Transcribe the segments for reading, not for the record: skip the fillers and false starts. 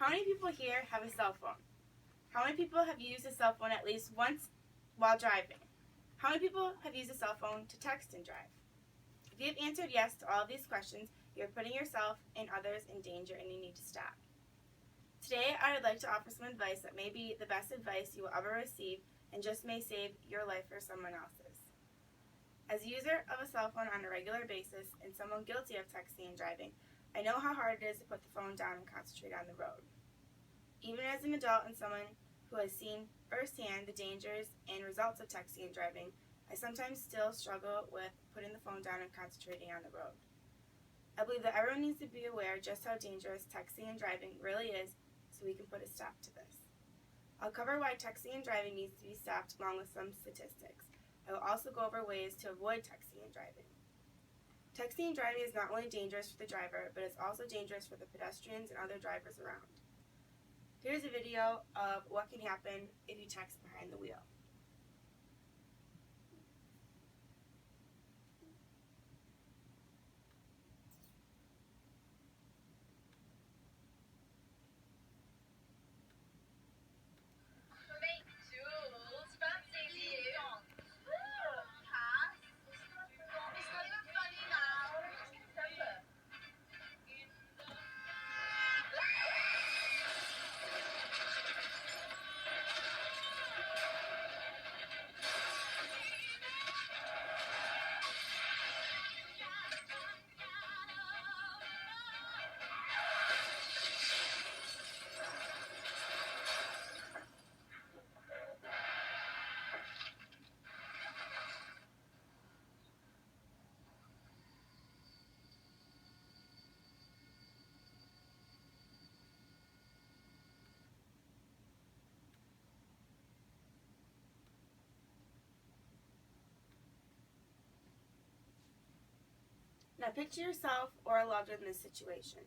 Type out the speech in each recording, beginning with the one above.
How many people here have a cell phone? How many people have used a cell phone at least once while driving? How many people have used a cell phone to text and drive? If you have answered yes to all of these questions, you are putting yourself and others in danger and you need to stop. Today, I would like to offer some advice that may be the best advice you will ever receive and just may save your life or someone else's. As a user of a cell phone on a regular basis and someone guilty of texting and driving, I know how hard it is to put the phone down and concentrate on the road. Even as an adult and someone who has seen firsthand the dangers and results of texting and driving, I sometimes still struggle with putting the phone down and concentrating on the road. I believe that everyone needs to be aware just how dangerous texting and driving really is so we can put a stop to this. I'll cover why texting and driving needs to be stopped along with some statistics. I will also go over ways to avoid texting and driving. Texting and driving is not only dangerous for the driver, but it's also dangerous for the pedestrians and other drivers around. Here's a video of what can happen if you text behind the wheel. Now picture yourself or a loved one in this situation.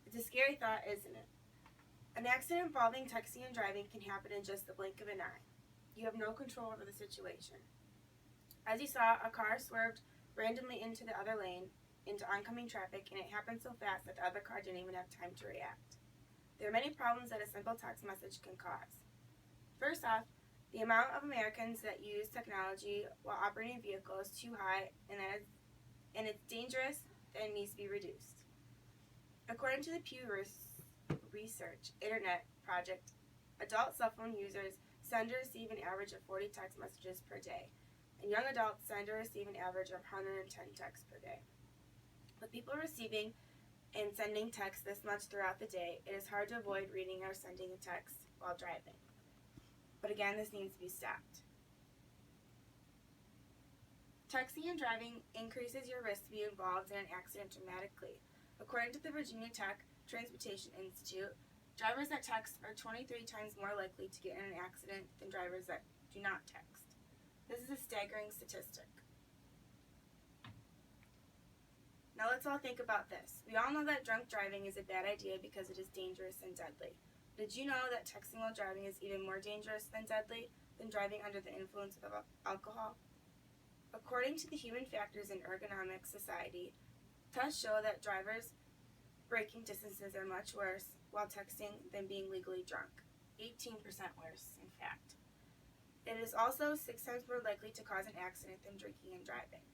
It's a scary thought, isn't it? An accident involving texting and driving can happen in just the blink of an eye. You have no control over the situation. As you saw, a car swerved randomly into the other lane, into oncoming traffic, and it happened so fast that the other car didn't even have time to react. There are many problems that a simple text message can cause. First off, the amount of Americans that use technology while operating a vehicle is too high, and it's dangerous and needs to be reduced. According to the Pew Research Internet Project, adult cell phone users send or receive an average of 40 text messages per day, and young adults send or receive an average of 110 texts per day. With people receiving and sending texts this much throughout the day, it is hard to avoid reading or sending a text while driving. But again, this needs to be stopped. Texting and driving increases your risk to be involved in an accident dramatically. According to the Virginia Tech Transportation Institute, drivers that text are 23 times more likely to get in an accident than drivers that do not text. This is a staggering statistic. Now let's all think about this. We all know that drunk driving is a bad idea because it is dangerous and deadly. Did you know that texting while driving is even more dangerous and deadly than driving under the influence of alcohol? According to the Human Factors and Ergonomics Society, tests show that drivers' braking distances are much worse while texting than being legally drunk. 18% worse, in fact. It is also 6 times more likely to cause an accident than drinking and driving.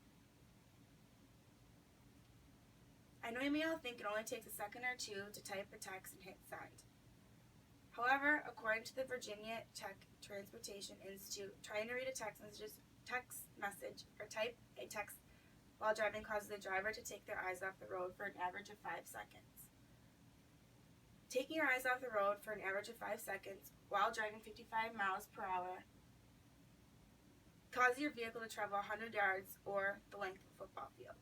I know you may all think it only takes a second or two to type a text and hit send. However, according to the Virginia Tech Transportation Institute, trying to read a text message or type a text while driving causes the driver to take their eyes off the road for an average of 5 seconds. Taking your eyes off the road for an average of 5 seconds while driving 55 miles per hour causes your vehicle to travel 100 yards or the length of a football field.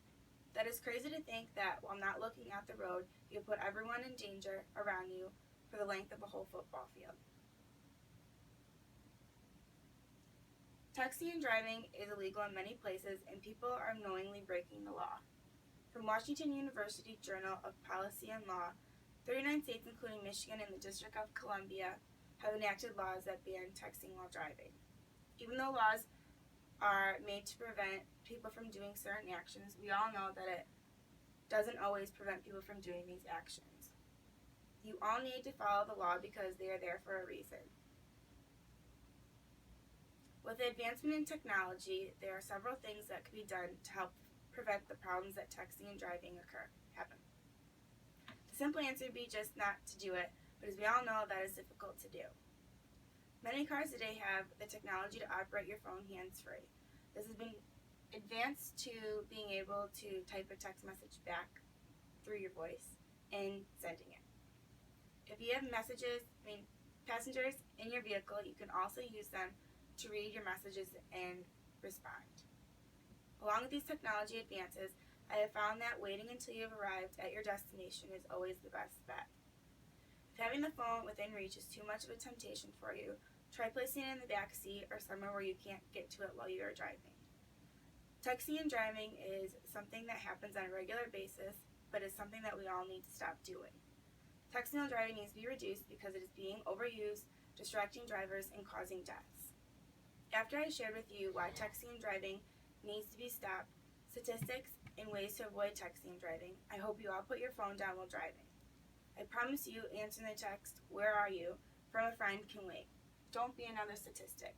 That is crazy to think that while not looking at the road, you put everyone in danger around you for the length of a whole football field. Texting and driving is illegal in many places, and people are knowingly breaking the law. From Washington University Journal of Policy and Law, 39 states, including Michigan and the District of Columbia, have enacted laws that ban texting while driving. Even though laws are made to prevent people from doing certain actions, we all know that it doesn't always prevent people from doing these actions. You all need to follow the law because they are there for a reason. With the advancement in technology, there are several things that can be done to help prevent the problems that texting and driving happen. The simple answer would be just not to do it, but as we all know, that is difficult to do. Many cars today have the technology to operate your phone hands-free. This has been advanced to being able to type a text message back through your voice and sending it. If you have passengers in your vehicle, you can also use them to read your messages and respond. Along with these technology advances, I have found that waiting until you have arrived at your destination is always the best bet. If having the phone within reach is too much of a temptation for you, try placing it in the back seat or somewhere where you can't get to it while you are driving. Texting and driving is something that happens on a regular basis, but is something that we all need to stop doing. Texting and driving needs to be reduced because it is being overused, distracting drivers, and causing deaths. After I shared with you why texting and driving needs to be stopped, statistics, and ways to avoid texting and driving, I hope you all put your phone down while driving. I promise you answering the text, "Where are you?" from a friend can wait. Don't be another statistic.